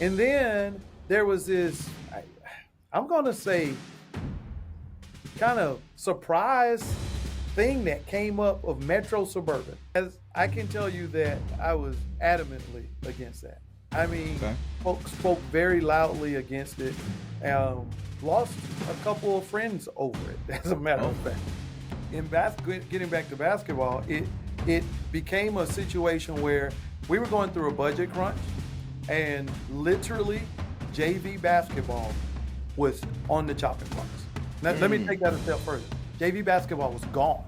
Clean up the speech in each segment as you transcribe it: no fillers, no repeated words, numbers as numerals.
And then there was this, I'm going to say, kind of surprise thing that came up of Metro Suburban. As I can tell you that I was adamantly against that. I mean, Okay. folks spoke very loudly against it. Lost a couple of friends over it, as a matter of fact. In getting back to basketball, it became a situation where we were going through a budget crunch, and literally JV basketball was on the chopping blocks. Now, let me take that a step further. JV basketball was gone.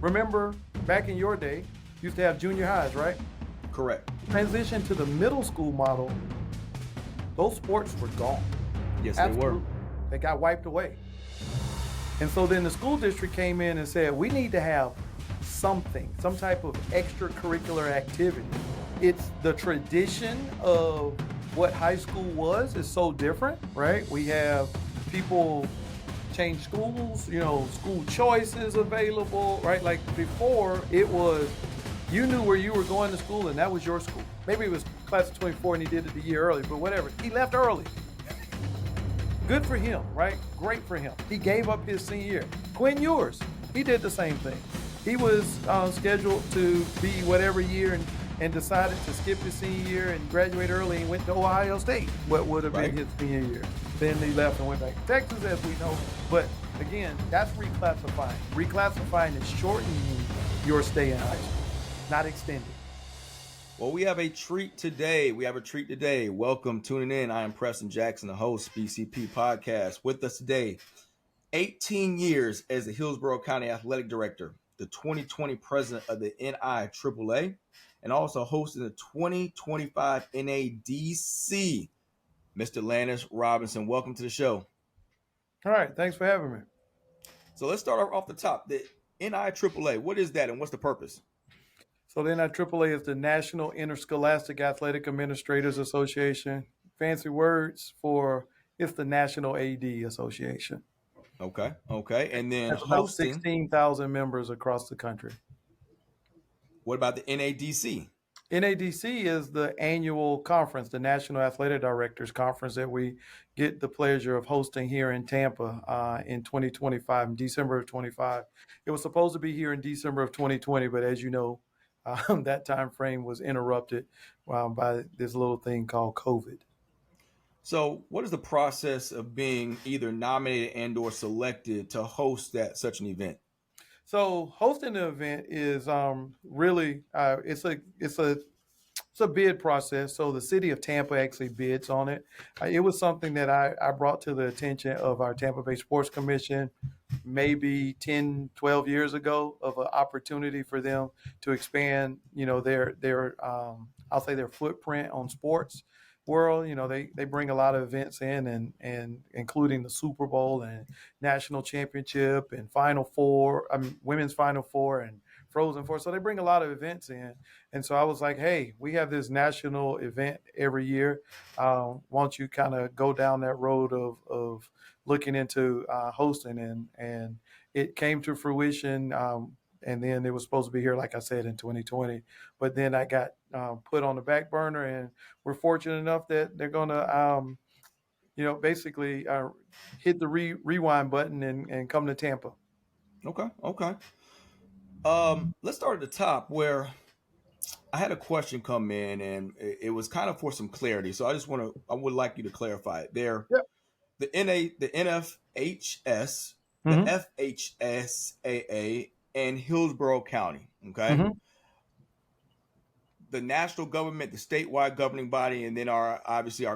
Remember, back in your day, you used to have junior highs, right? Correct. Transition to the middle school model, those sports were gone. Yes, they were. They got wiped away. And so then the school district came in and said, we need to have something, some type of extracurricular activity. It's the tradition of what high school was is so different, right? We have people change schools, school choices available, right? Like before, it was, you knew where you were going to school and that was your school. Maybe it was class of 24 and he did it a year early, but whatever. He left early. Good for him, right? Great for him. He gave up his senior year. Quinn Ewers, he did the same thing. He was scheduled to be whatever year and decided to skip his senior year and graduate early and went to Ohio State, what would have been his senior year. Then he left and went back to Texas, as we know. But again, that's reclassifying. Reclassifying is shortening your stay in high school, not extending. Well, we have a treat today. Welcome, tuning in. I am Preston Jackson, the host, BCP Podcast. With us today, 18 years as the Hillsborough County Athletic Director, the 2020 president of the NI AAA, and also hosting the 2025 NADC, Mr. Lanness Robinson. Welcome to the show. All right, thanks for having me. So let's start off the top. The NI AAA, what is that and what's the purpose? So the NI AAA is the National Interscholastic Athletic Administrators Association. Fancy words for it's the National AD Association. Okay. And then that's about 16,000 members across the country. What about the NADC? NADC is the annual conference, the National Athletic Directors Conference that we get the pleasure of hosting here in Tampa in 2025, in December of 25. It was supposed to be here in December of 2020, but as you know, that time frame was interrupted by this little thing called COVID. So what is the process of being either nominated and or selected to host such an event? So hosting the event is really it's a bid process. So the city of Tampa actually bids on it. It was something that I brought to the attention of our Tampa Bay Sports Commission maybe 10, 12 years ago, of an opportunity for them to expand, their I'll say their footprint on sports world. They bring a lot of events in and including the Super Bowl and national championship and women's Final Four and Frozen Four. So they bring a lot of events in. And so I was like, hey, we have this national event every year. Why don't you kind of go down that road of looking into hosting? And it came to fruition. And then it was supposed to be here, like I said, in 2020. But then I got put on the back burner, and we're fortunate enough that they're going to, basically hit the rewind button and come to Tampa. Okay. Let's start at the top, where I had a question come in, and it was kind of for some clarity. So I would like you to clarify it there. Yep. The NFHS, the FHSAA, and Hillsborough County. Okay. Mm-hmm. The national government, the statewide governing body, and then our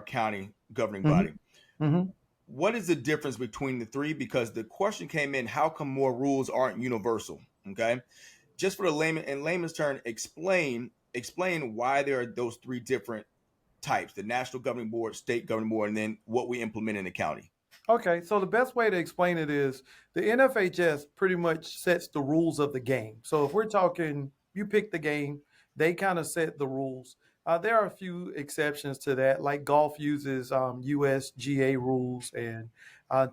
county governing Mm-hmm. body. Mm-hmm. What is the difference between the three? Because the question came in, how come more rules aren't universal? Okay. Just for the layman's term, explain why there are those three different types: the national governing board, state governing board, and then what we implement in the county. Okay, so the best way to explain it is the NFHS pretty much sets the rules of the game. So if we're talking, you pick the game, they kind of set the rules. There are a few exceptions to that, like golf uses USGA rules, and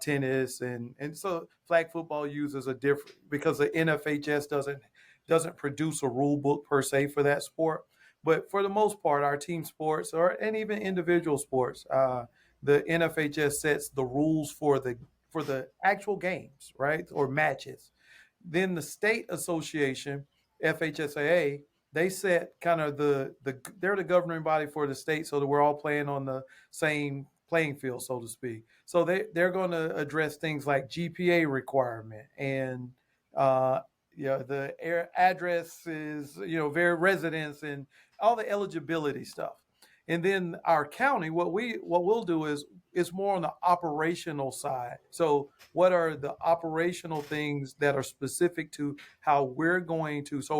tennis, and so flag football uses a different, because the NFHS doesn't produce a rule book per se for that sport. But for the most part, our team sports and even individual sports, the NFHS sets the rules for the actual games, right, or matches. Then the state association, FHSAA, they set kind of they're the governing body for the state, so that we're all playing on the same playing field, so to speak. So they're going to address things like GPA requirement and uh, the addresses, their residence and all the eligibility stuff. And then our county, what we'll do is it's more on the operational side. So what are the operational things that are specific to how we're going to, so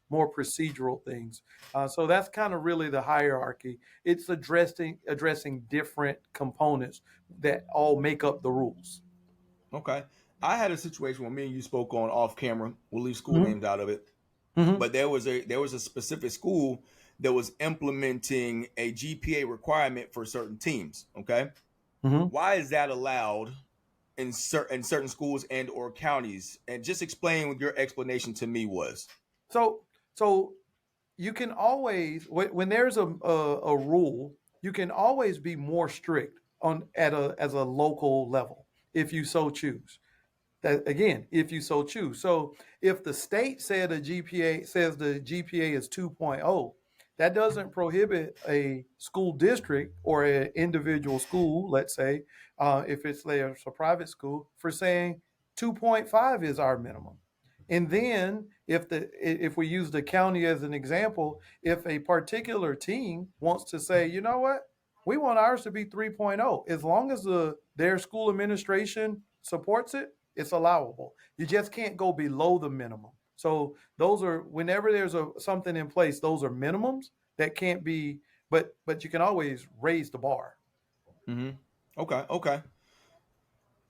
more procedural things. So that's kind of really the hierarchy. It's addressing different components that all make up the rules. Okay. I had a situation where me and you spoke on off camera. We'll leave school Mm-hmm. names out of it. Mm-hmm. But there was a specific school that was implementing a GPA requirement for certain teams. Okay. Mm-hmm. Why is that allowed in certain schools and or counties? And just explain what your explanation to me was. So you can always, when there's a rule, you can always be more strict as a local level if you so choose. That again, if you so choose. So if the state said a GPA says the GPA is 2.0, that doesn't prohibit a school district or an individual school, let's say, if it's there's a private school, for saying 2.5 is our minimum. And then if we use the county as an example, if a particular team wants to say, you know what, we want ours to be 3.0, as long as their school administration supports it, it's allowable. You just can't go below the minimum. So those are, whenever there's something in place, those are minimums that can't be, but you can always raise the bar. Mm-hmm. Okay.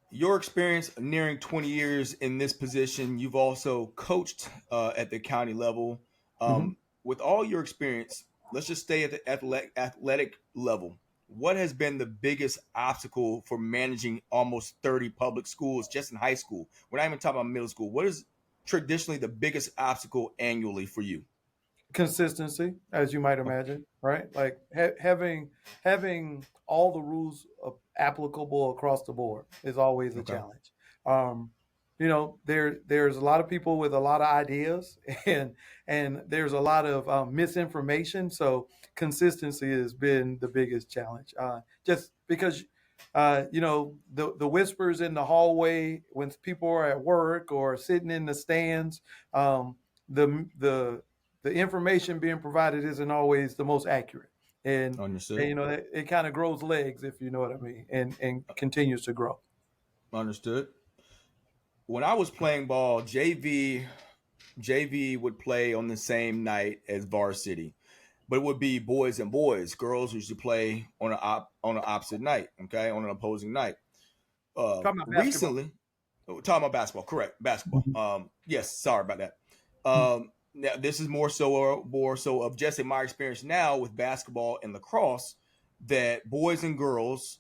Your experience nearing 20 years in this position, you've also coached at the county level. Mm-hmm. With all your experience, let's just stay at the athletic level. What has been the biggest obstacle for managing almost 30 public schools just in high school? We're not even talking about middle school. What is traditionally the biggest obstacle annually for you? Consistency, as you might imagine, right? Like having all the rules applicable across the board is always a Okay. challenge. Um, there's a lot of people with a lot of ideas, and there's a lot of misinformation. So consistency has been the biggest challenge. Just because the whispers in the hallway when people are at work or sitting in the stands, the the information being provided isn't always the most accurate, and Understood. it kind of grows legs, if you know what I mean, and continues to grow. Understood. When I was playing ball, JV would play on the same night as varsity, but it would be boys and boys. Girls used to play on an opposite night, okay, on an opposing night. Talking about basketball. Recently, talking about basketball, correct? Basketball. Mhm. Yes, sorry about that. Now this is more so of just in my experience now with basketball and lacrosse that boys and girls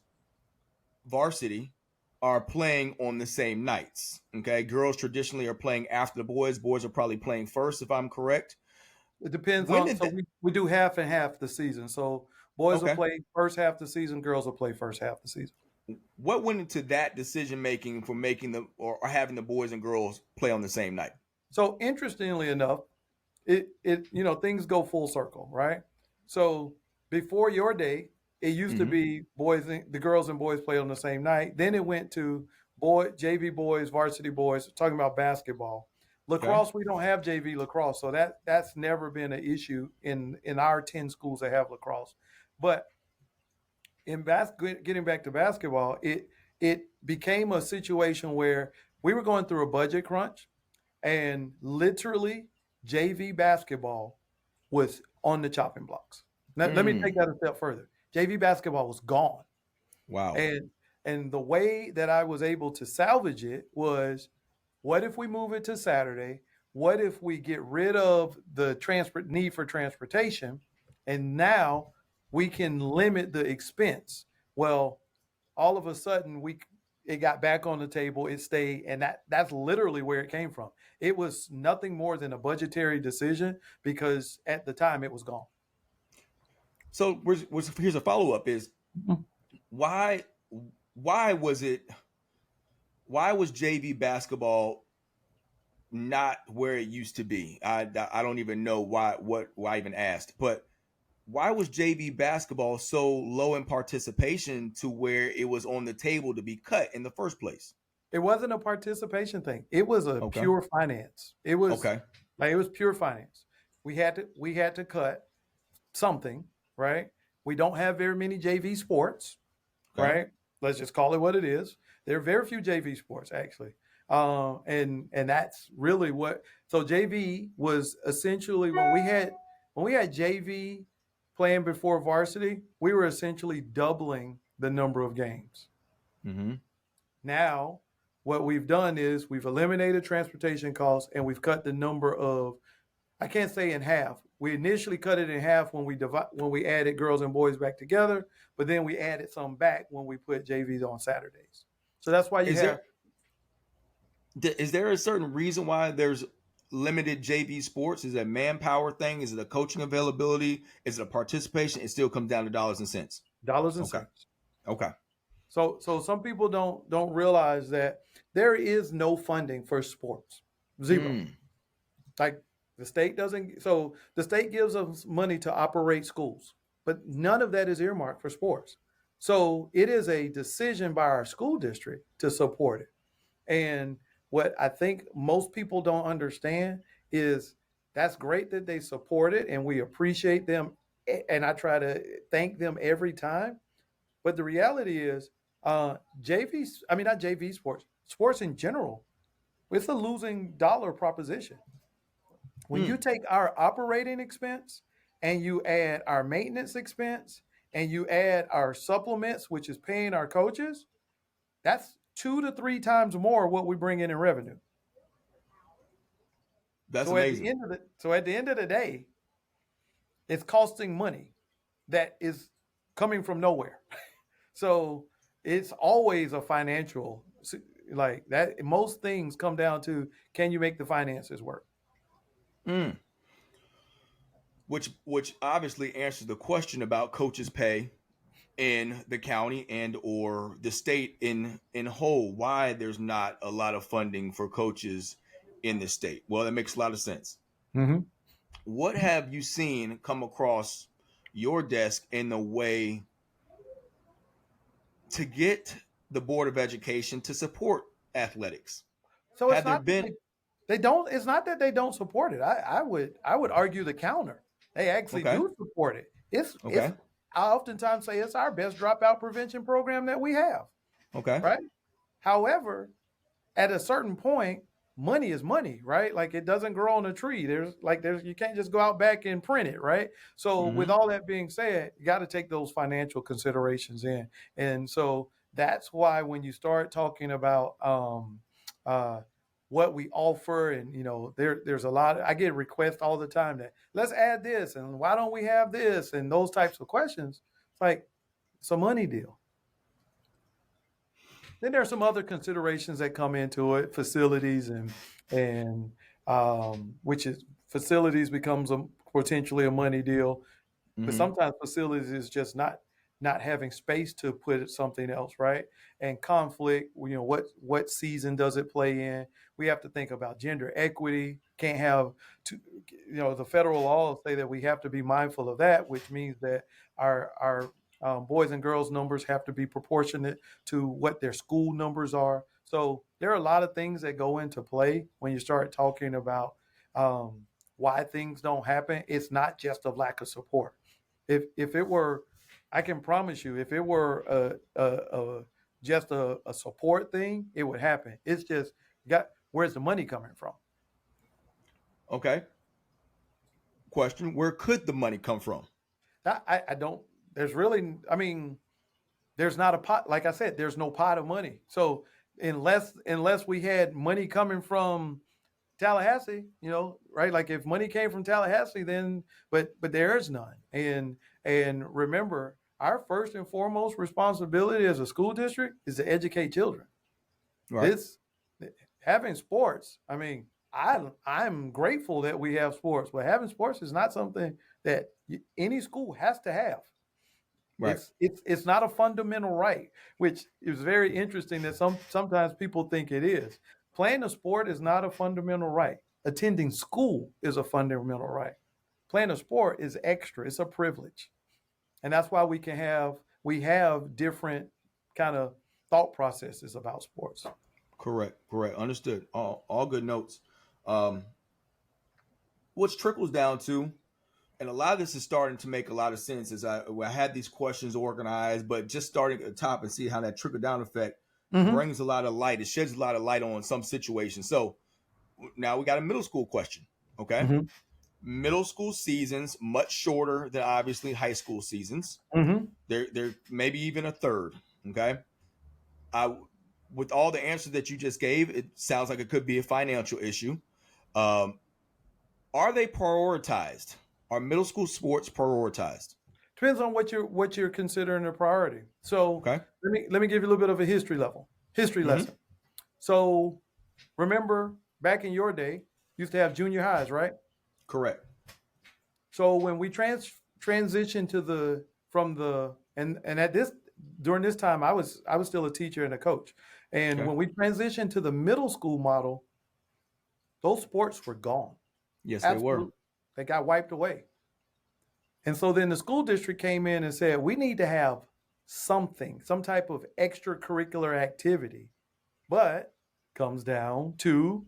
varsity are playing on the same nights. Okay, girls traditionally are playing after the boys. Boys are probably playing first, if I'm correct. It depends When on, did so that? we do half and half the season. So boys will Okay, play first half the season, girls will play first half the season. what went into that decision making for making the or having the boys and girls play on the same night? So interestingly enough, things go full circle, right? So before your day, it used to Mm-hmm. be the girls and boys play on the same night. Then it went to JV boys, varsity boys, talking about basketball. Okay. Lacrosse, we don't have JV lacrosse, so that's never been an issue in our 10 schools that have lacrosse. But getting back to basketball, it became a situation where we were going through a budget crunch, and literally JV basketball was on the chopping blocks. Now, let me take Mm, that a step further. JV basketball was gone, wow. and the way that I was able to salvage it was, what if we move it to Saturday? What if we get rid of the transport need for transportation, and now we can limit the expense? Well, all of a sudden it got back on the table, it stayed, and that's literally where it came from. It was nothing more than a budgetary decision because at the time it was gone. So here's a follow up: is why why was it why was JV basketball not where it used to be? I don't even know why I even asked, but why was JV basketball so low in participation to where it was on the table to be cut in the first place? It wasn't a participation thing. It was a Okay. pure finance. It was Okay. like it was pure finance. We had to cut something, right? We don't have very many JV sports, Okay. right? Let's just call it what it is. There are very few JV sports actually. And that's really what so JV was essentially when we had JV playing before varsity, we were essentially doubling the number of games. Mm-hmm. Now, what we've done is we've eliminated transportation costs and we've cut the number of, I can't say in half. We initially cut it in half when we added girls and boys back together, but then we added some back when we put JVs on Saturdays. So that's why Is there a certain reason why there's limited JV sports? Is it a manpower thing? Is it a coaching availability? Is it a participation? It still comes down to dollars and cents. dollars and Okay. cents. Okay. So some people don't realize that there is no funding for sports. Zero. Like the state doesn't. So the state gives us money to operate schools, but none of that is earmarked for sports. So it is a decision by our school district to support it. And what I think most people don't understand is that's great that they support it and we appreciate them. And I try to thank them every time. But the reality is, JV, I mean, not JV sports, sports in general, it's a losing dollar proposition. When you take our operating expense and you add our maintenance expense and you add our supplements, which is paying our coaches, that's 2 to 3 times more what we bring in revenue. That's So amazing. at the end of the day, it's costing money that is coming from nowhere. So it's always a financial like that. Most things come down to can you make the finances work? Which obviously answers the question about coaches' pay in the county and or the state in whole. Why there's not a lot of funding for coaches in the state? Well, that makes a lot of sense. Mm-hmm. What have you seen come across your desk in the way to get the Board of Education to support athletics? So it's Have there not been they don't. It's not that they don't support it. I would argue the counter. They actually Okay. do support it. It's Okay. I oftentimes say it's our best dropout prevention program that we have. Okay. Right. However, at a certain point, money is money, right? Like it doesn't grow on a tree. There's you can't just go out back and print it, right? So with all that being said, you got to take those financial considerations in. And so that's why when you start talking about what we offer, and there's a lot. I get requests all the time that let's add this, and why don't we have this, and those types of questions. It's like it's a money deal. Then there are some other considerations that come into it, facilities and which is facilities becomes potentially a money deal, but sometimes facilities is just not having space to put something else, right? And conflict, what season does it play in? We have to think about gender equity. Can't have the federal laws say that we have to be mindful of that, which means that our boys and girls numbers have to be proportionate to what their school numbers are. So there are a lot of things that go into play when you start talking about why things don't happen. It's not just a lack of support. If it were, I can promise you, if it were just a support thing, it would happen. It's just where's the money coming from? Okay. Question: where could the money come from? I don't. There's really, I mean, there's not a pot. Like I said, there's no pot of money. So unless we had money coming from Tallahassee, right? Like if money came from Tallahassee, then but there is none. And remember, our first and foremost responsibility as a school district is to educate children. Right. This having sports, I mean, I'm grateful that we have sports, but having sports is not something that any school has to have. Right. It's not a fundamental right, which is very interesting that sometimes people think it is. Playing a sport is not a fundamental right. Attending school is a fundamental right. Playing a sport is extra. It's a privilege. And that's why we have different kind of thought processes about sports. Correct. Understood. All good notes. Um, which trickles down to, and a lot of this is starting to make a lot of sense as I had these questions organized, but just starting at the top and see how that trickle down effect brings a lot of light. It sheds a lot of light on some situations. So now we got a middle school question. Okay. Mm-hmm. Middle school seasons much shorter than obviously high school seasons. Mm-hmm. They're maybe even a third. Okay. With all the answers that you just gave, it sounds like it could be a financial issue. Are they prioritized? Are middle school sports prioritized? Depends on what you're considering a priority. So Okay. let me give you a little bit of a history lesson. So remember back in your day, you used to have junior highs, right? Correct. So when we transitioned and at this during this time I was still a teacher and a coach. And Okay. when we transitioned to the middle school model, those sports were gone. Yes, Absolutely. they were. They got wiped away. And so then the school district came in and said, we need to have some type of extracurricular activity, but comes down to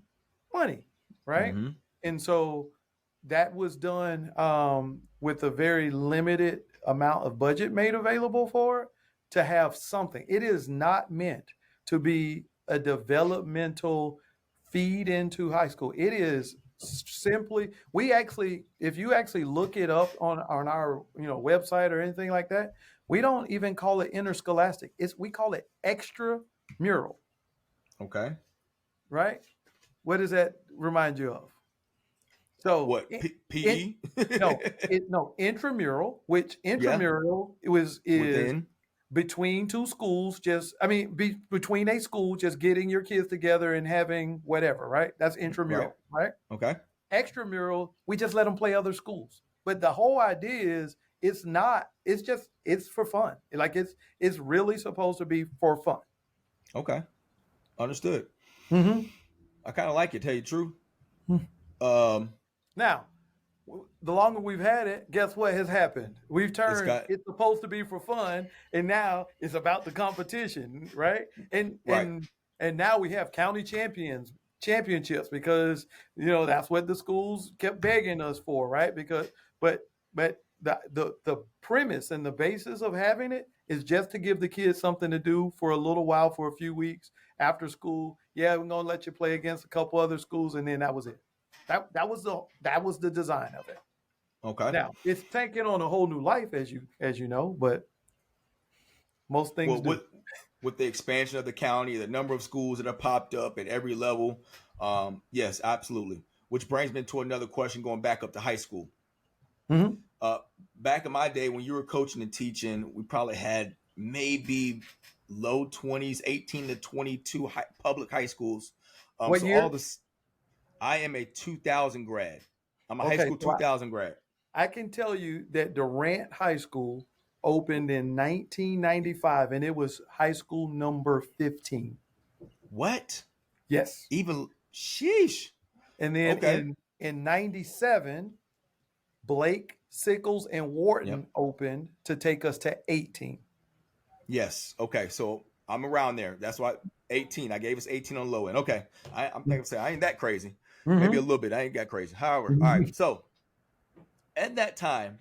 money, right? Mm-hmm. And so that was done with a very limited amount of budget made available for it to have something. It is not meant to be a developmental feed into high school. It is simply if you actually look it up on our website or anything like that, we don't even call it interscholastic. We call it extramural. Okay. Right? What does that remind you of? So What? PE? no, intramural, which intramural is Within. between two schools, between a school, just getting your kids together and having whatever, right? That's intramural, right? Okay. Extramural, we just let them play other schools. But the whole idea is it's for fun. Like it's really supposed to be for fun. Okay. Understood. Mm-hmm. I kind of like it, tell you the truth. Now, the longer we've had it, guess what has happened? We've turned it's supposed to be for fun, and now it's about the competition, right? And now we have county championships because that's what the schools kept begging us for, right? But the premise and the basis of having it is just to give the kids something to do for a little while, for a few weeks after school. Yeah, we're gonna let you play against a couple other schools, and then that was it. That was the design of it. Okay. Now it's taking on a whole new life, as you know, but most things do. With the expansion of the county, the number of schools that have popped up at every level, yes, absolutely. Which brings me to another question, going back up to high school. Mm-hmm. Back in my day, when you were coaching and teaching, we probably had maybe low 20s, 18 to 22 public high schools. What year? I am a 2000 grad. I'm a high school 2000 grad. I can tell you that Durant High School opened in 1995, and it was high school number 15. What? Yes. Even sheesh. And then in 97, Blake, Sickles, and Wharton opened to take us to 18. Yes. Okay. So I'm around there. That's why 18. I gave us 18 on the low end. Okay. I'm thinking, I ain't that crazy. Mm-hmm. Maybe a little bit. I ain't that crazy. However, all right. So at that time,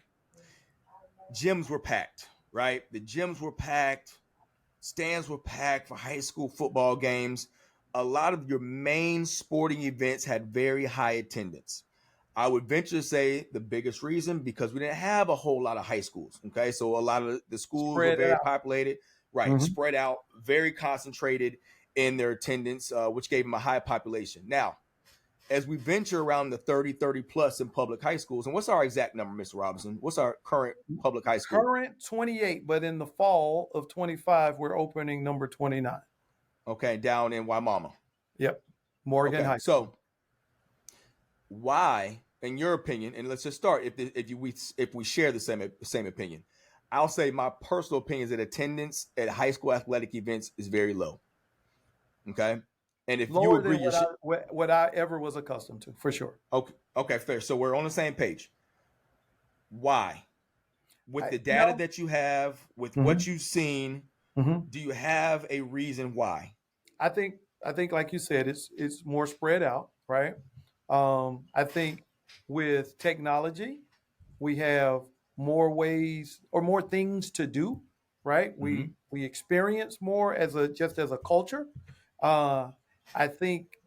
gyms were packed, right? The gyms were packed. Stands were packed for high school football games. A lot of your main sporting events had very high attendance. I would venture to say the biggest reason, because we didn't have a whole lot of high schools. Okay. So a lot of the schools were very populated, right? Mm-hmm. Spread out, very concentrated in their attendance, which gave them a high population. Now, as we venture around the 30 plus in public high schools, and what's our exact number, Mr. Robinson? What's our current public high school? Current 28, but in the fall of 25, we're opening number 29. Okay, down in Waimama. Yep. Morgan Okay, High. so why, in your opinion, and let's just start if we share the same opinion, I'll say my personal opinion is that attendance at high school athletic events is very low. Okay, and if you Lower than agree, what I ever was accustomed to, for sure. okay, fair. So we're on the same page. Why? With I, the you data know, that you have, with what mhm, you've seen, mhm. do you have a reason why? I think like you said, it's more spread out, right? I think with technology, we have more ways or more things to do, right? Mm-hmm. We experience more as a culture. Uh, I think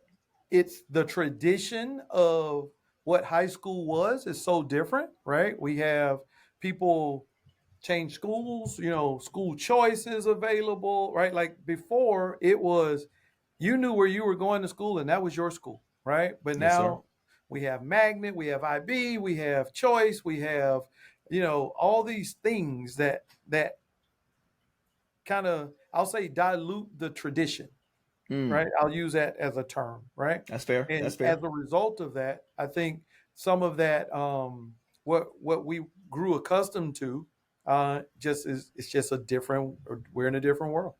it's the tradition of what high school was is so different, right? We have people change schools, school choices available, right? Like before, it was you knew where you were going to school and that was your school, right? But Yes, sir. now we have magnet, we have IB, we have choice, we have, all these things that kind of, I'll say, dilute the tradition, Mm, right? I'll use that as a term, right? that's fair. And That's as fair. a result of that, I think some of that, what we grew accustomed to, just is it's just a different. We're in a different world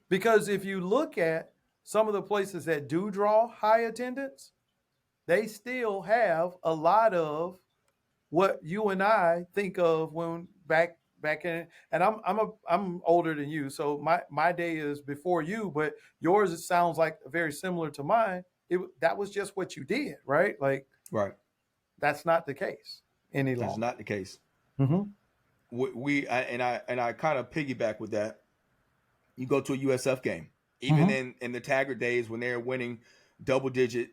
because if you look at some of the places that do draw high attendance, they still have a lot of what you and I think of when back in, and I'm older than you, so my day is before you, but yours, it sounds like very similar to mine. That was just what you did, right? Like Right. that's not the case any That's longer. not the case. Mm-hmm. I kind of piggyback with that. You go to a USF game, even Mm-hmm. in the Taggart days when they're winning double digit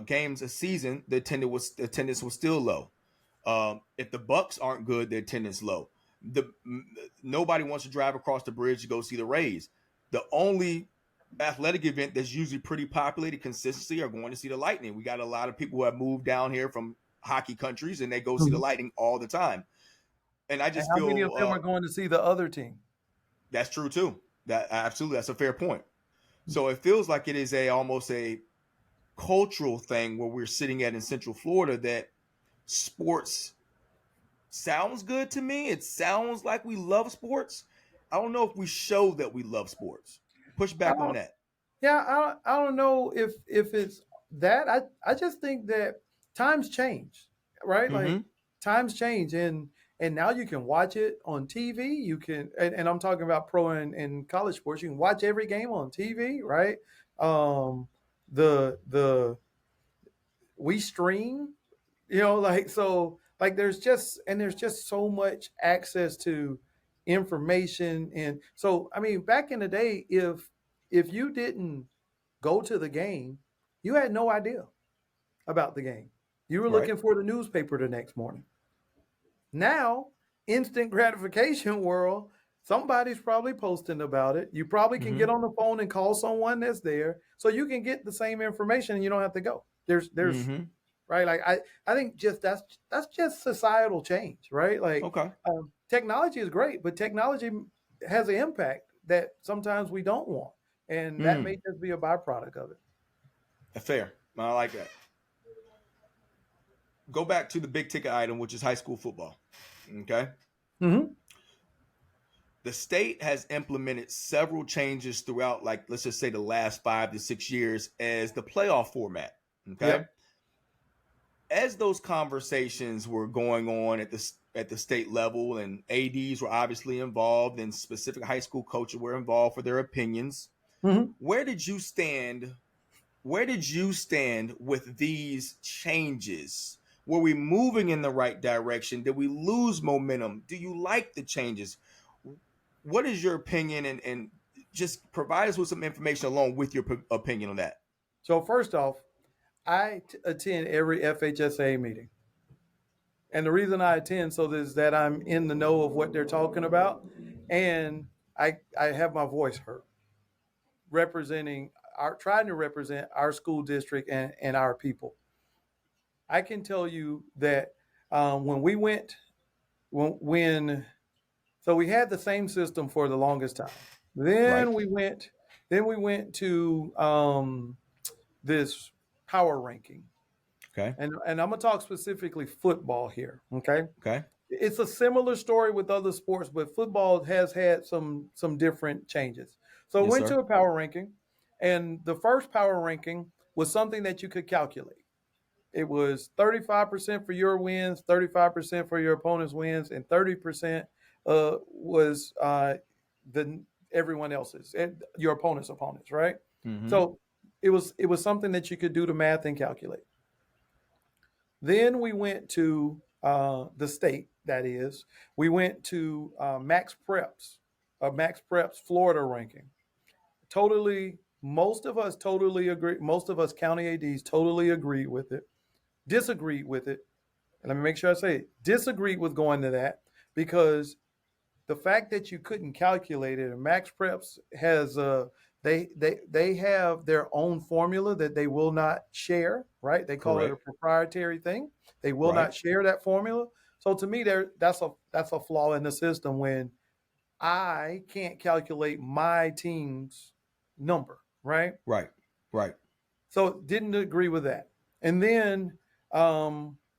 games a season, the attendance was still low. If the Bucks aren't good, the attendance low. Nobody wants to drive across the bridge to go see the Rays. The only athletic event that's usually pretty populated consistently are going to see the Lightning. We got a lot of people who have moved down here from hockey countries and they go see the Mm-hmm. Lightning all the time. And I And just how many of feel them are going to see the other team? that's true too. That absolutely, that's a fair point. So it feels like it is almost a cultural thing where we're sitting at in Central Florida that sports sounds good to me. It sounds like we love sports. I don't know if we show that we love sports. Push I back on don't. that. Yeah, I don't know if it's that. I just think that times change, right? Like Mm-hmm. times change, and now you can watch it on TV. You can, and I'm talking about pro and college sports. You can watch every game on TV, right? Um, the we stream, like so, like there's just so much access to information, and so I mean, back in the day, if you didn't go to the game, you had no idea about the game. You were Right. looking for the newspaper the next morning. Now, instant gratification world, somebody's probably posting about it. You probably can Mm-hmm. get on the phone and call someone that's there, so you can get the same information and you don't have to go. There's Mm-hmm. right. Like I think just that's just societal change, right? Like Okay. technology is great, but technology has an impact that sometimes we don't want, and that may Mm. just be a byproduct of it. Fair. I like that. Go back to the big ticket item, which is high school football. Okay. Mm-hmm. The state has implemented several changes throughout, like, let's just say the last 5 to 6 years as the playoff format. Okay. Yep. As those conversations were going on at the state level, and ads were obviously involved and specific high school coaches were involved for their opinions, Mm-hmm. where did you stand with these changes? Were we moving in the right direction? Did we lose momentum? Do you like the changes? What is your opinion, and just provide us with some information along with your opinion on that. So first off, I attend every FHSAA meeting. And the reason I attend so is that I'm in the know of what they're talking about, and I have my voice heard, representing trying to represent our school district and our people. I can tell you that when we went when So we had the same system for the longest time. Right. Then we went to this power ranking. Okay. And I'm gonna talk specifically football here. Okay. Okay. It's a similar story with other sports, but football has had some different changes. So I Yes, went sir. to a power ranking, and the first power ranking was something that you could calculate. It was 35% for your wins, 35% for your opponent's wins, and 30% was the everyone else's, your opponent's opponents, right? Mm-hmm. So it was something that you could do the math and calculate. Then we went to the state, that is. We went to Max Preps Florida ranking. Totally, most of us totally agree. Most of us county ADs totally agreed with it, disagreed with it. And let me make sure I say it, disagreed with going to that because the fact that you couldn't calculate it, and Max Preps has they have their own formula that they will not share, right? They call it a Correct. proprietary thing. They will Right. not share that formula. So to me, that's a flaw in the system when I can't calculate my team's number, right? Right. Right. So didn't agree with that. And then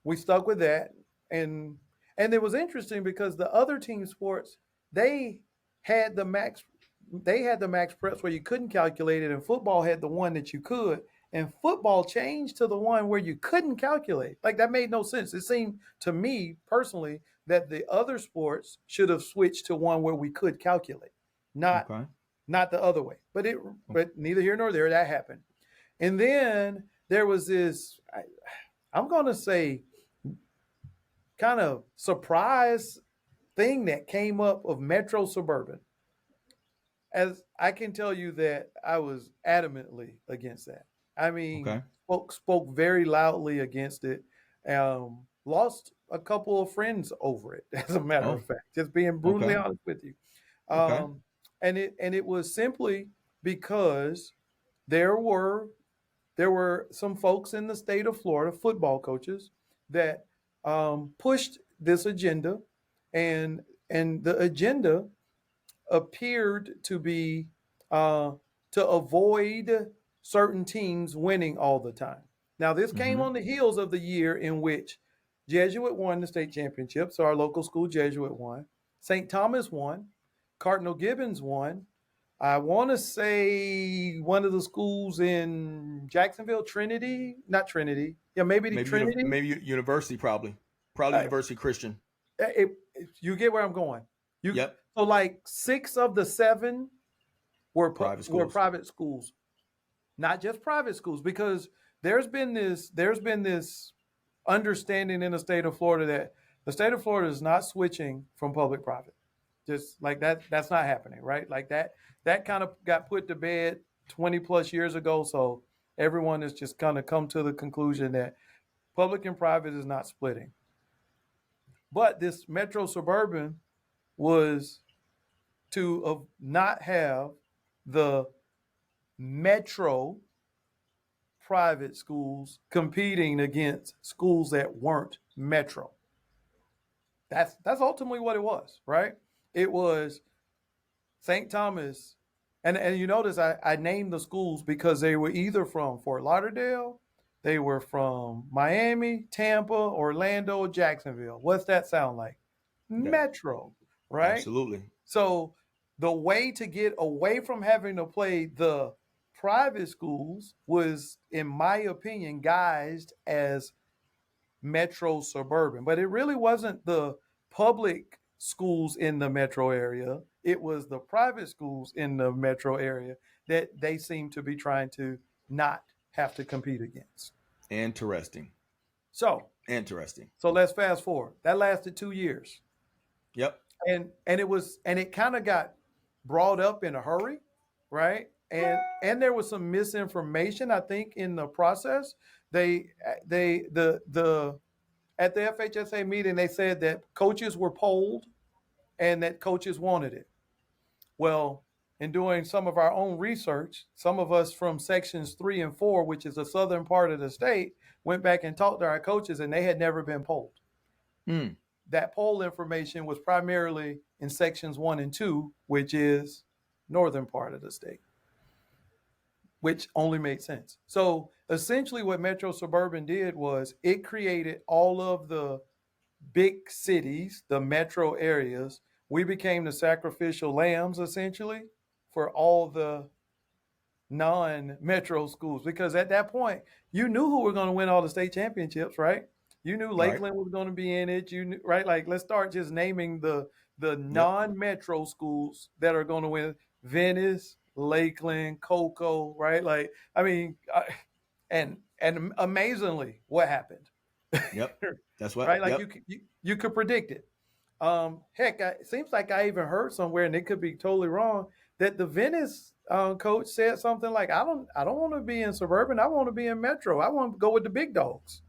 we stuck with that. And and it was interesting because the other team sports, they had the max they had the max preps where you couldn't calculate it, and football had the one that you could. And football changed to the one where you couldn't calculate. Like that made no sense. It seemed to me personally that the other sports should have switched to one where we could calculate, not Okay. not the other way. But neither here nor there, that happened. And then there was this, I'm going to say, kind of surprise thing that came up of Metro Suburban. As I can tell you that I was adamantly against that. I mean, Okay. spoke very loudly against it. Lost a couple of friends over it, as a matter Oh. of fact. Just being brutally Okay. honest with you. Okay. And it was simply because there were there were some folks in the state of Florida, football coaches, that pushed this agenda, and the agenda appeared to be uh, to avoid certain teams winning all the time. Now, this came Mm-hmm. on the heels of the year in which Jesuit won the state championship, so our local school Jesuit won. St. Thomas won. Cardinal Gibbons won. I want to say one of the schools in Jacksonville, Trinity, not Trinity. Yeah, maybe the Trinity. Maybe university probably Uh, University Christian. you get where I'm going. You Yep. so like 6 of the 7 Private were schools. private schools, not just private schools, because there's been this understanding in the state of Florida that the state of Florida is not switching from public private. Just like that's not happening, right? Like that kind of got put to bed 20 plus years ago. So everyone has just kind of come to the conclusion that public and private is not splitting. But this Metro Suburban was to not have the Metro private schools competing against schools that weren't Metro. That's ultimately what it was, right? It was St. Thomas, and you notice I named the schools because they were either from Fort Lauderdale, they were from Miami, Tampa, Orlando, Jacksonville. What's that sound like? Yeah. Metro, right? Absolutely. So the way to get away from having to play the private schools was, in my opinion, guised as Metro Suburban. But it really wasn't the public schools in the metro area. It was the private schools in the metro area that they seem to be trying to not have to compete against. Interesting. So, Interesting. so let's fast forward. That lasted 2 years. Yep. And it kind of got brought up in a hurry, right? And there was some misinformation, I think, in the process. The at the FHSA meeting, they said that coaches were polled and that coaches wanted it. Well, in doing some of our own research, some of us from sections 3 and 4, which is the southern part of the state, went back and talked to our coaches, and they had never been polled. Mm. that poll information was primarily in sections 1 and 2, which is northern part of the state, which only made sense. So essentially what Metro Suburban did was it created all of the big cities, the metro areas. We became the sacrificial lambs essentially for all the non-metro schools, because at that point you knew who were going to win all the state championships, right? You knew Right. Lakeland was going to be in it. You knew, right? Like, let's start just naming the Yep. non-metro schools that are going to win: Venice, Lakeland, Cocoa, right? Like, I mean, and amazingly, what happened? Yep. That's what. Right? Like Yep. you could predict it. Heck, it seems like I even heard somewhere, and it could be totally wrong, that the Venice coach said something like, I don't want to be in Suburban. I want to be in Metro. I want to go with the big dogs."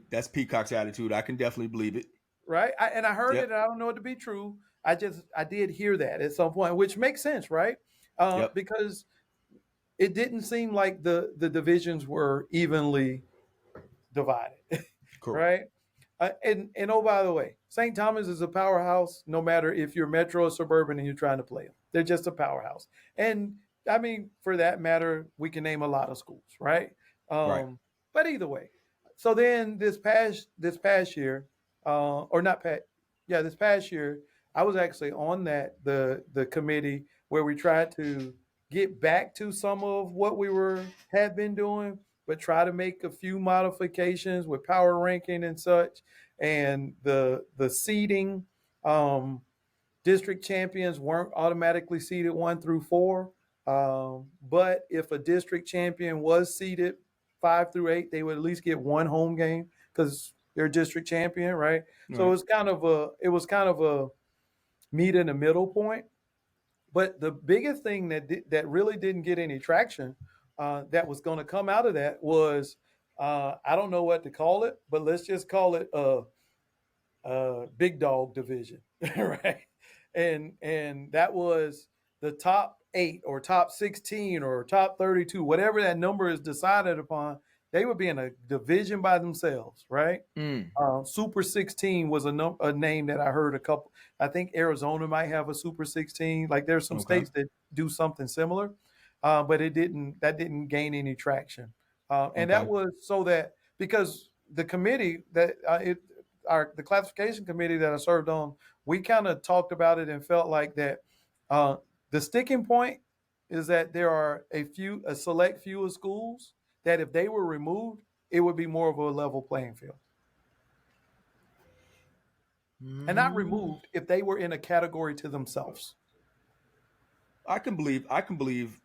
That's Peacock's attitude. I can definitely believe it. Right? And I heard it, Yep. and I don't know it to be true. I did hear that at some point, which makes sense, right? Yep. Because it didn't seem like the divisions were evenly divided, Correct. right? And oh, by the way, St. Thomas is a powerhouse. No matter if you're Metro or Suburban and you're trying to play them, they're just a powerhouse. And I mean, for that matter, we can name a lot of schools, right? Right. But either way, so then this past year, or not past, yeah, this past year, I was actually on the committee where we tried to get back to some of what we had been doing, but try to make a few modifications with power ranking and such, and the seeding. District champions weren't automatically seeded 1 through 4, but if a district champion was seeded 5 through 8, they would at least get one home game because they're district champion, right? So Right. it was kind of a meet in the middle point. But the biggest thing that really didn't get any traction, that was going to come out of that was, I don't know what to call it, but let's just call it a big dog division, right? And that was the top 8 or top 16 or top 32, whatever that number is decided upon. They would be in a division by themselves, right? Mm. Super 16 was a name that I heard a couple. I think Arizona might have a Super 16. Like, there's some Okay. states that do something similar, but that didn't gain any traction. And that Okay. was so that, because the committee that the classification committee that I served on, we kind of talked about it and felt like that the sticking point is that there are a select few of schools that if they were removed, it would be more of a level playing field. And not removed if they were in a category to themselves. I can believe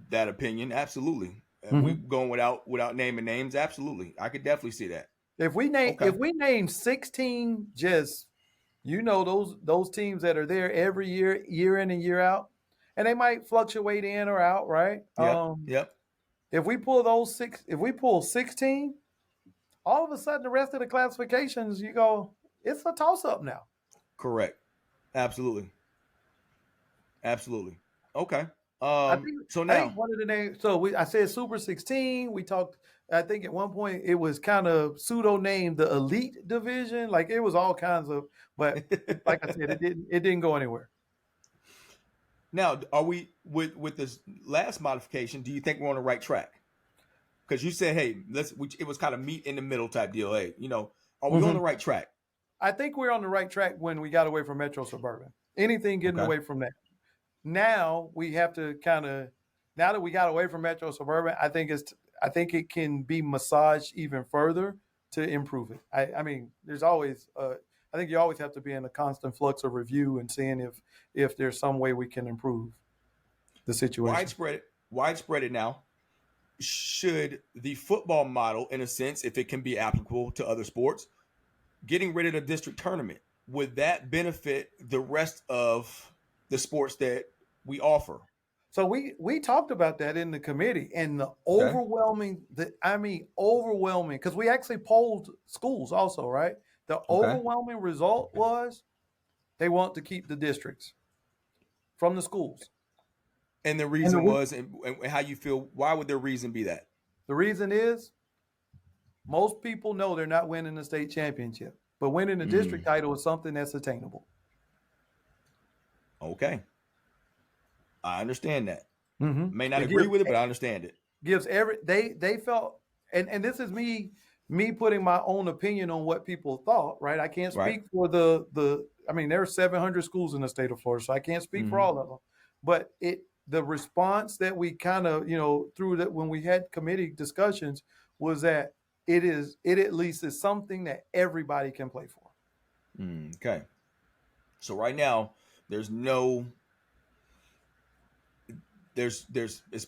that opinion. Absolutely. We going without naming names. Absolutely. I could definitely see that. If we name 16, just, those teams that are there every year in and year out, and they might fluctuate in or out, right? Yep. If we pull 16, all of a sudden the rest of the classifications, you go, it's a toss up now. Correct. Absolutely. Okay. I think one of the names. So I said Super 16. We talked. I think at one point it was kind of pseudo named the Elite Division. Like, it was all kinds of. But like I said, it didn't go anywhere. Now, are we with this last modification? Do you think we're on the right track? Because you said, hey, it was kind of meet in the middle type deal. Hey, are we on the right track? I think we're on the right track when we got away from Metro Suburban. Anything getting away from that. Now we have to now that we got away from Metro Suburban, I think it can be massaged even further to improve it. I mean, there's always, I think you always have to be in a constant flux of review and seeing if there's some way we can improve the situation. Widespread it now. Should the football model, in a sense, if it can be applicable to other sports, getting rid of the district tournament, would that benefit the rest of the sports that we offer? So we talked about that in the committee, and the overwhelming, because we actually polled schools also, right? The overwhelming result was they want to keep the districts from the schools. And the reason was, and how you feel, why would their reason be that? The reason is most people know they're not winning the state championship. But winning the district title is something that's attainable. Okay. I understand that. Mm-hmm. May not agree with it, but I understand it. Gives they felt, and this is me putting my own opinion on what people thought, right? I can't Right. speak for I mean, there are 700 schools in the state of Florida, so I can't speak for all of them. But the response that we kind of, through that when we had committee discussions was that it at least is something that everybody can play for. Okay. So right now, it's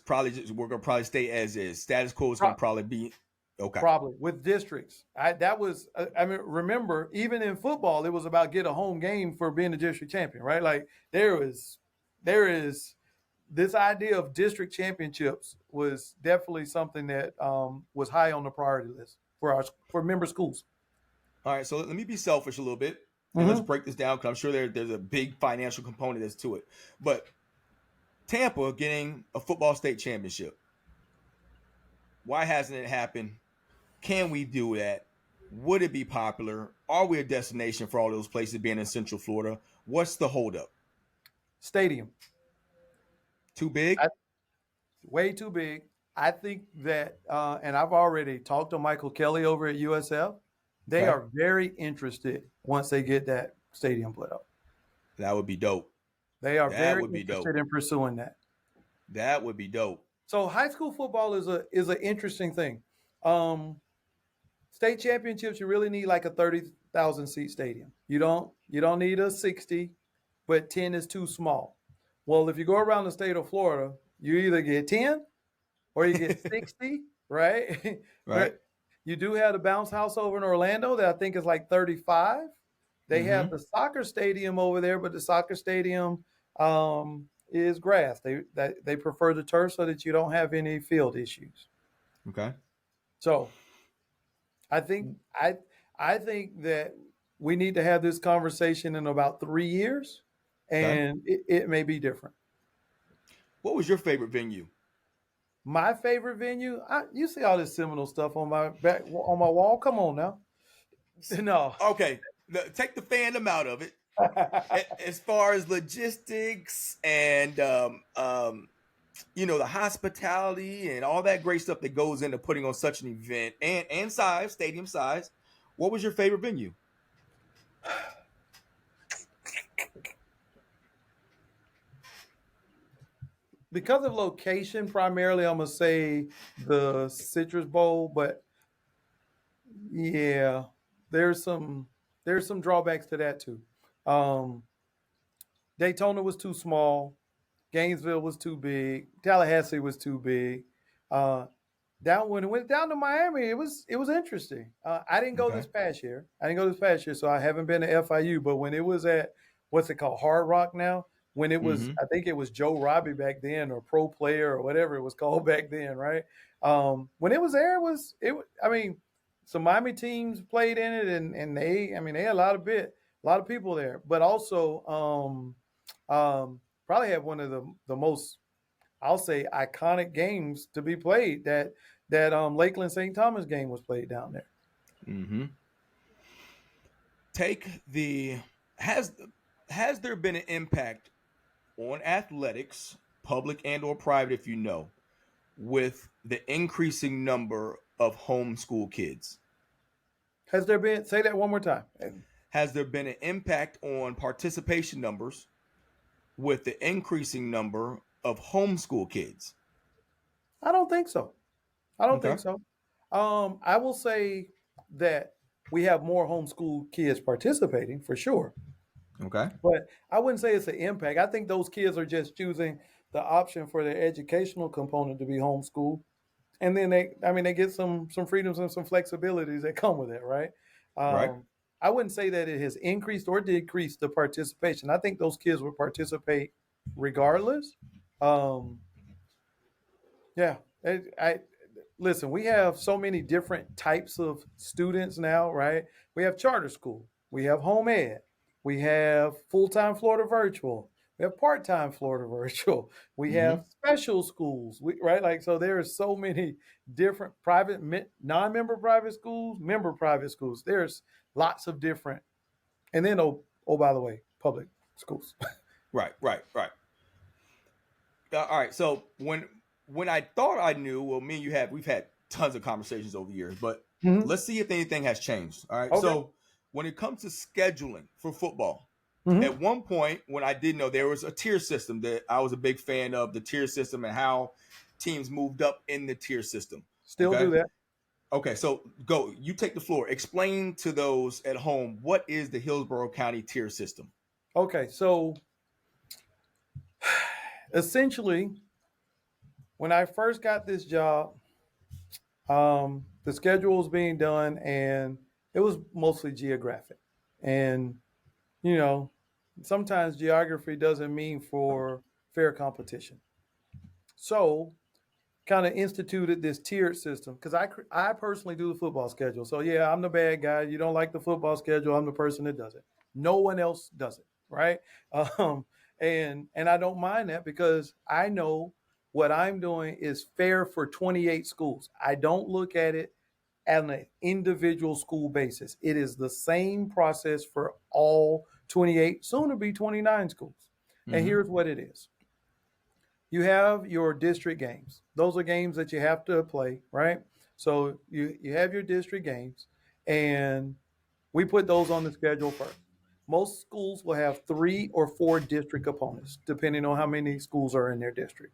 probably just, we're gonna probably stay as is. Status quo is gonna probably be okay. Probably with districts. Remember, even in football, it was about get a home game for being a district champion, right? Like there is this idea of district championships was definitely something that was high on the priority list for member schools. All right, so let me be selfish a little bit, and let's break this down because I'm sure there's a big financial component that's to it. But Tampa getting a football state championship, why hasn't it happened? Can we do that? Would it be popular? Are we a destination for all those places being in Central Florida? What's the holdup? Stadium. Too big? Way too big. I think that, and I've already talked to Michael Kelly over at USF. They are very interested once they get that stadium put up. That would be dope. They are very interested in pursuing that. That would be dope. So high school football is an interesting thing. State championships, you really need like a 30,000 seat stadium. You don't need a 60, but 10 is too small. Well, if you go around the state of Florida, you either get 10 or you get 60, right? Right. You do have the bounce house over in Orlando that I think is like 35. They have the soccer stadium over there, but the soccer stadium is grass. They prefer the turf so that you don't have any field issues. Okay. So I think that we need to have this conversation in about 3 years, and it may be different. What was your favorite venue? My favorite venue? You see all this Seminole stuff on my wall. Come on now. No. Okay. Take the fandom out of it. As far as logistics and the hospitality and all that great stuff that goes into putting on such an event and size, stadium size, what was your favorite venue? Because of location, primarily, I'm gonna say the Citrus Bowl, but yeah, there's some drawbacks to that too. Daytona was too small, Gainesville was too big, Tallahassee was too big. When it went down to Miami, it was interesting. I didn't go this past year. So I haven't been to FIU. But when it was at what's it called, Hard Rock now. When it was, I think it was Joe Robbie back then, or Pro Player, or whatever it was called back then, right? When it was there, some Miami teams played in it, and they had a lot of people there, but also probably had one of the most, I'll say, iconic games to be played. That Lakeland St. Thomas game was played down there. Mm-hmm. Has there been an impact on athletics, public and or private, if you know, with the increasing number of homeschool kids? Has there been? Say that one more time. Has there been an impact on participation numbers with the increasing number of homeschool kids? I don't think so. I will say that we have more homeschool kids participating for sure. Okay. But I wouldn't say it's an impact. I think those kids are just choosing the option for their educational component to be homeschooled. And then they get some freedoms and some flexibilities that come with it, right? Right. I wouldn't say that it has increased or decreased the participation. I think those kids will participate regardless. Listen, we have so many different types of students now, right? We have charter school. We have home ed. We have full-time Florida virtual. We have part-time Florida virtual. We have special schools, right? So there are so many different private, non-member private schools, member private schools. There's lots of different, and then oh by the way, public schools. Right. All right. So when I thought I knew, well, me and you we've had tons of conversations over the years, but Mhm. let's see if anything has changed. All right. Okay. So when it comes to scheduling for football, Mhm. at one point when I did know, there was a tier system that I was a big fan of, the tier system and how teams moved up in the tier system. Still Okay. do that. Okay. So go. You take the floor. Explain to those at home what is the Hillsborough County tier system. Okay, so essentially, when I first got this job, the schedule was being done, and it was mostly geographic. And you know, sometimes geography doesn't mean for fair competition. So, kind of instituted this tiered system because I personally do the football schedule. So yeah, I'm the bad guy. You don't like the football schedule, I'm the person that does it. No one else does it, right? Um, and I don't mind that because I know what I'm doing is fair for 28 schools. I don't look at it on an individual school basis. It is the same process for all 28, soon to be 29 schools. And Mm-hmm. here's what it is. You have your district games. Those are games that you have to play, right? So you have your district games, and we put those on the schedule first. Most schools will have 3 or 4 district opponents, depending on how many schools are in their district.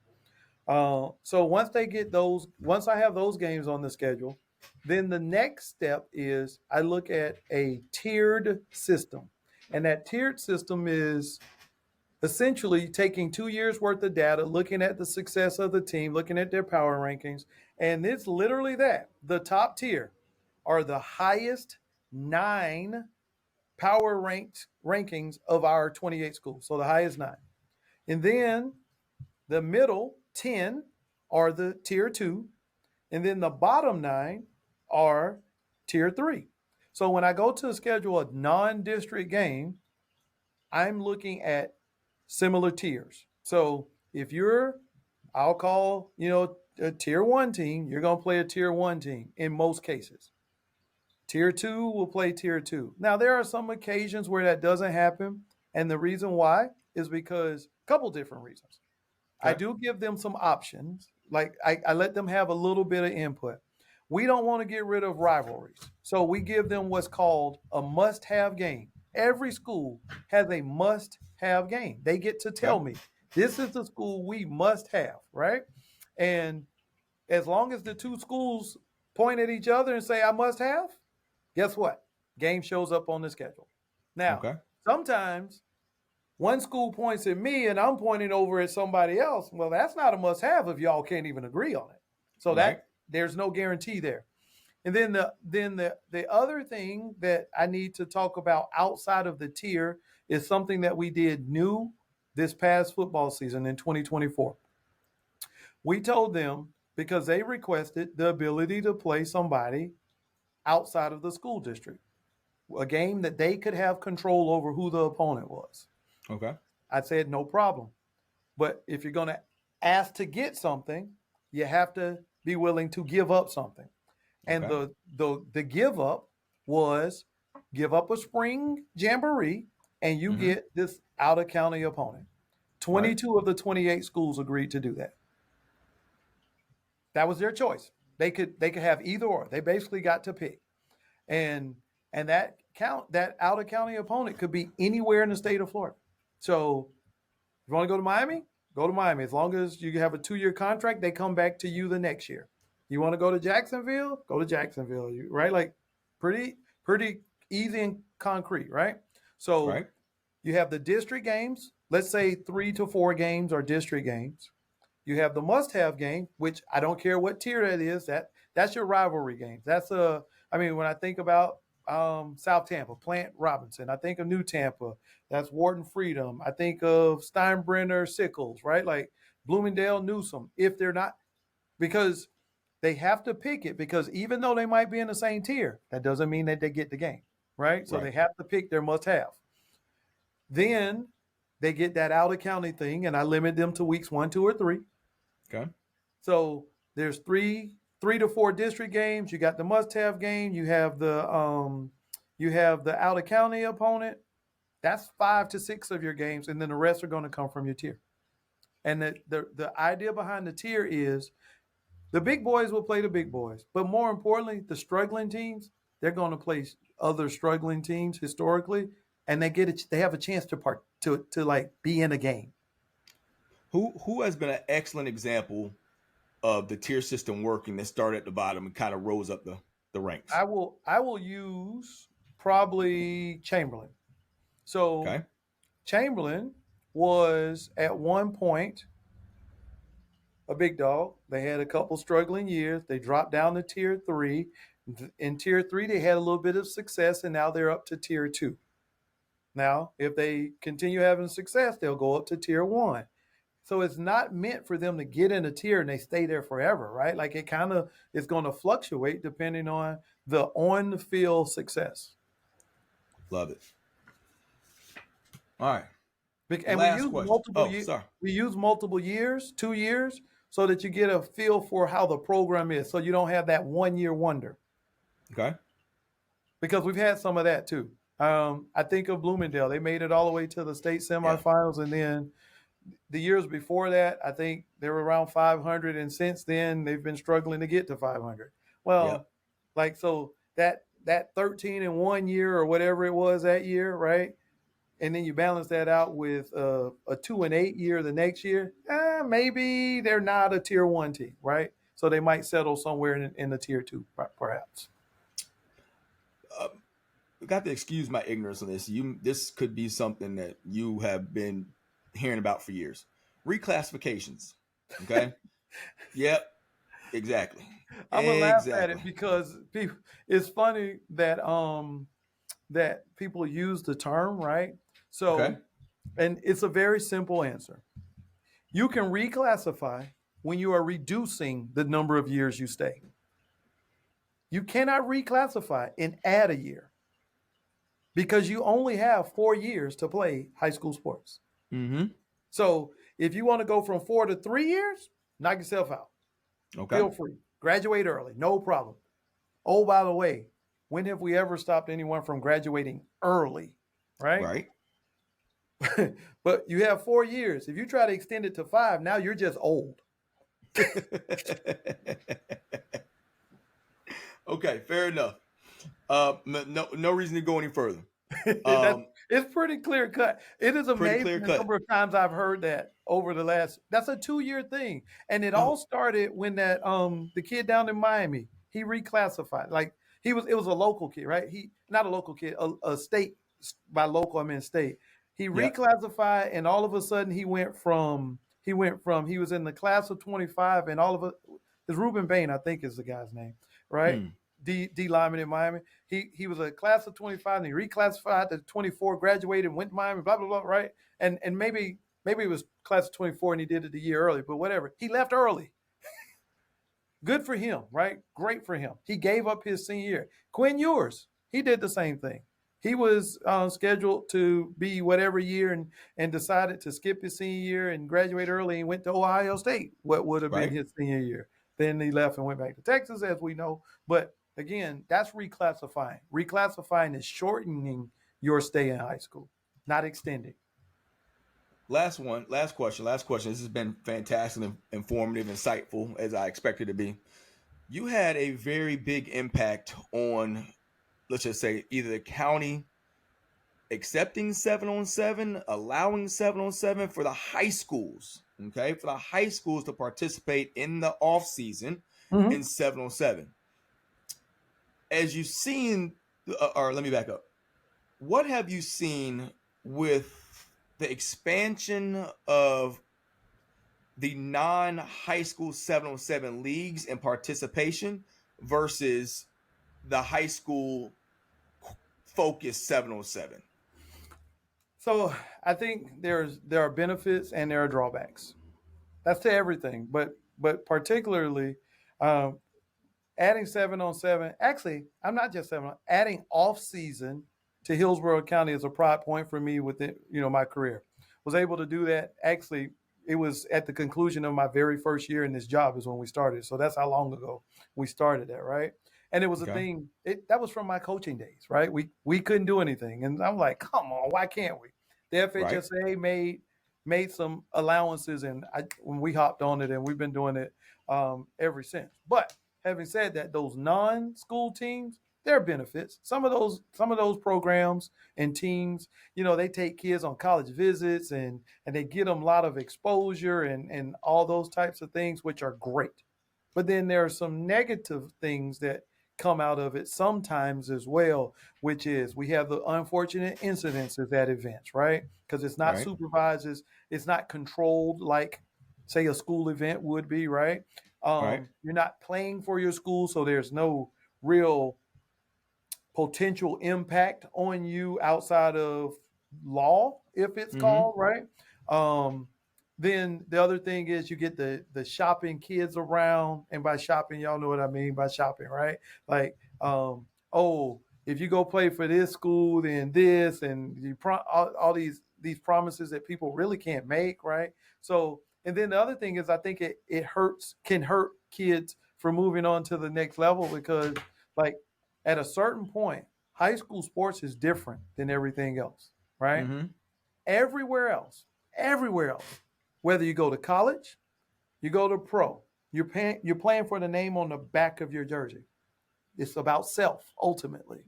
So once I have those games on the schedule, then the next step is I look at a tiered system. And that tiered system is essentially taking 2 years worth of data, looking at the success of the team, looking at their power rankings. And it's literally that. The top tier are the highest 9 power ranked rankings of our 28 schools. So the highest 9. And then the middle 10 are the tier 2. And then the bottom 9 are tier 3. So when I go to schedule a non district game, I'm looking at similar tiers. So if I'll call, a tier 1 team, you're going to play a tier 1 team in most cases. Tier 2 will play tier 2. Now, there are some occasions where that doesn't happen. And the reason why is because a couple different reasons. I Okay. do give them some options. Like I let them have a little bit of input. We don't want to get rid of rivalries. So we give them what's called a must have game. Every school has a must have game. They get to tell Okay. me this is the school we must have, right? And as long as the two schools point at each other and say, I must have, guess what? Game shows up on the schedule. Now, Okay. sometimes one school points at me and I'm pointing over at somebody else. Well, that's not a must have if y'all can't even agree on it. So Right. that there's no guarantee there. And then the other thing that I need to talk about outside of the tier is something that we did new this past football season in 2024. We told them because they requested the ability to play somebody outside of the school district, a game that they could have control over who the opponent was. Okay. I said, no problem. But if you're going to ask to get something, you have to be willing to give up something. And Okay. the give up was give up a spring jamboree and you Mm-hmm. get this out of county opponent. Right. 22 of the 28 schools agreed to do that. That was their choice. They could have either or. They basically got to pick. And that out of county opponent could be anywhere in the state of Florida. So if you want to go to Miami, go to Miami. As long as you have a 2-year contract, they come back to you the next year. You want to go to Jacksonville? Go to Jacksonville, right? Like pretty easy and concrete, right? So Right. you have the district games. Let's say 3 to 4 games are district games. You have the must-have game, which I don't care what tier that is. That's your rivalry games. When I think about South Tampa, Plant Robinson. I think of New Tampa. That's Wharton Freedom. I think of Steinbrenner Sickles, right? Like Bloomingdale Newsom. If they're not, because they have to pick it because even though they might be in the same tier, that doesn't mean that they get the game, right? So Right. they have to pick their must-have. Then they get that out of county thing, and I limit them to weeks 1, 2, or 3. Okay. So there's 3 to 4 district games. You got the must-have game. You have You have the out of county opponent. That's 5 to 6 of your games, and then the rest are going to come from your tier. And the idea behind the tier is the big boys will play the big boys, but more importantly, the struggling teams, they're going to play other struggling teams historically, and they have a chance to like be in a game. Who has been an excellent example of the tier system working that started at the bottom and kind of rose up the ranks? I will use probably Chamberlain. So Okay. Chamberlain was at one point a big dog. They had a couple struggling years. They dropped down to tier 3. In tier 3, they had a little bit of success, and now they're up to tier 2. Now, if they continue having success, they'll go up to tier 1. So it's not meant for them to get in a tier and they stay there forever, right? Like it kind of is going to fluctuate depending on the on-field success. Love it. All right. And Last we use question. multiple Oh, years. sorry. We use multiple years, 2 years, so that you get a feel for how the program is. So you don't have that 1-year wonder. Okay. Because we've had some of that too. I think of Bloomingdale. They made it all the way to the state semifinals, and then the years before that, I think they were around 500, and since then they've been struggling to get to 500. Well, like so that 13 in 1 year or whatever it was that year, right? And then you balance that out with a 2 and 8 year the next year. Maybe they're not a tier 1 team, right? So they might settle somewhere in the tier 2, perhaps. Got to excuse my ignorance on this. This could be something that you have been hearing about for years. Reclassifications. Okay. Yep. Exactly. I'm gonna laugh at it because it's funny that that people use the term, right? So, and it's a very simple answer. You can reclassify when you are reducing the number of years you stay. You cannot reclassify and add a year because you only have 4 years to play high school sports. Mm-hmm. So if you want to go from 4 to 3 years, knock yourself out. Okay. Feel free. Graduate early. No problem. Oh, by the way, when have we ever stopped anyone from graduating early? Right? Right. But you have 4 years. If you try to extend it to 5, now you're just old. Okay, fair enough. No reason to go any further. It's pretty clear cut. It is amazing the number of times I've heard that over the last. That's a 2-year thing, and it all started when that the kid down in Miami, he reclassified. Like it was a local kid, right? He not a local kid, a state. By local I mean state. He reclassified, and all of a sudden he was in the class of 25, and all of it is Ruben Bain, I think is the guy's name, right? D lineman in Miami. He was a class of 25, and he reclassified to 24, graduated, and went to Miami, blah blah blah, right? And maybe it was class of 24 and he did it a year early, but whatever. He left early. Good for him, right? Great for him. He gave up his senior year. Quinn Ewers, he did the same thing. He was scheduled to be whatever year and decided to skip his senior year and graduate early and went to Ohio State, what would have been his senior year. Then he left and went back to Texas, as we know. But again, that's reclassifying. Reclassifying is shortening your stay in high school, not extending. Last question. This has been fantastic and informative, insightful, as I expected to be. You had a very big impact on, let's just say, either the county accepting 7-on-7, allowing 7-on-7 for the high schools, okay? For the high schools to participate in the off season in 7-on-7. As you've seen, or let me back up. What have you seen with the expansion of the non-high school 7-on-7 leagues and participation versus the high school focused 7-on-7? So I think there are benefits and there are drawbacks. That's to everything, but particularly adding 7-on-7. Actually, I'm not just 7. Adding off season to Hillsborough County is a pride point for me within my career. Was able to do that. Actually, it was at the conclusion of my very first year in this job is when we started. So that's how long ago we started that, right? And it was a Okay. thing that was from my coaching days, right? We couldn't do anything, and I'm like, come on, why can't we? The Right. FHSAA made some allowances, and when we hopped on it, and we've been doing it ever since. But having said that, those non-school teams, there are benefits. Some of those programs and teams, they take kids on college visits, and they get them a lot of exposure and all those types of things, which are great. But then there are some negative things that come out of it sometimes as well, which is we have the unfortunate incidences at events, right? Because it's not Right. supervised, it's not controlled like, say, a school event would be, right? Right. You're not playing for your school, so there's no real potential impact on you outside of law, if it's Mm-hmm. called, right? Um, then the other thing is you get the shopping kids around, and by shopping, y'all know what I mean by shopping, right? Like, oh, if you go play for this school, then this, and all these promises that people really can't make, right? So, and then the other thing is, I think it can hurt kids from moving on to the next level because, like, at a certain point, high school sports is different than everything else, right? Mm-hmm. Everywhere else, whether you go to college, you go to pro, you're playing for the name on the back of your jersey. It's about self ultimately.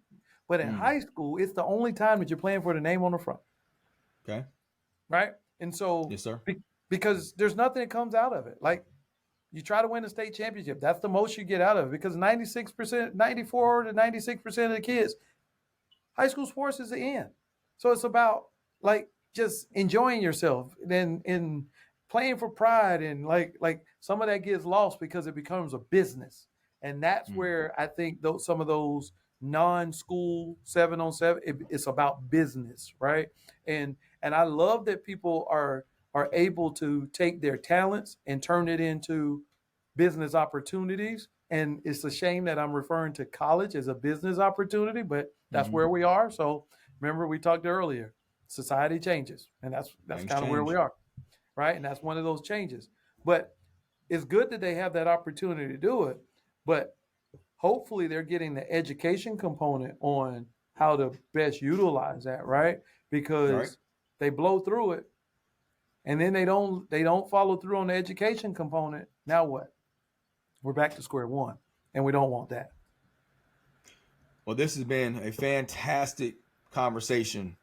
But in Mm. high school, it's the only time that you're playing for the name on the front, Okay. right? And so, Yes, sir. because there's nothing that comes out of it. Like, you try to win a state championship. That's the most you get out of it because 96%, 94 to 96% of the kids, high school sports is the end. So it's about, like, just enjoying yourself and playing for pride, and like some of that gets lost because it becomes a business. And that's Mm. where I think some of those non-school 7-on-7, it's about business, right? And I love that people are able to take their talents and turn it into business opportunities. And it's a shame that I'm referring to college as a business opportunity, but that's Mm-hmm. where we are. So remember, we talked earlier, society changes, and that's Things kind of where we change. are, right? And that's one of those changes. But it's good that they have that opportunity to do it, but hopefully they're getting the education component on how to best utilize that, right? Right. Because they blow through it, and then they don't follow through on the education component. Now what? We're back to square one, and we don't want that. Well, this has been a fantastic conversation.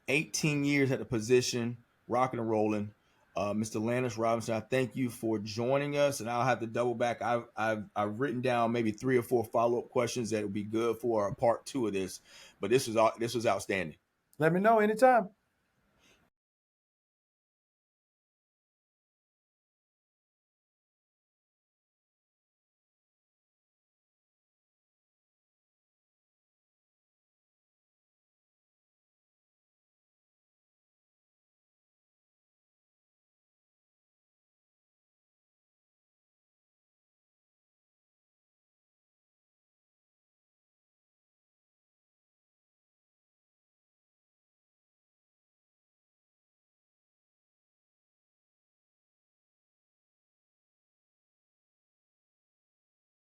18 years at the position, rocking and rolling. Mr. Lanness Robinson, I thank you for joining us, and I'll have to double back. I've written down maybe 3 or 4 follow-up questions that would be good for a part 2 of this, but this was outstanding. Let me know anytime.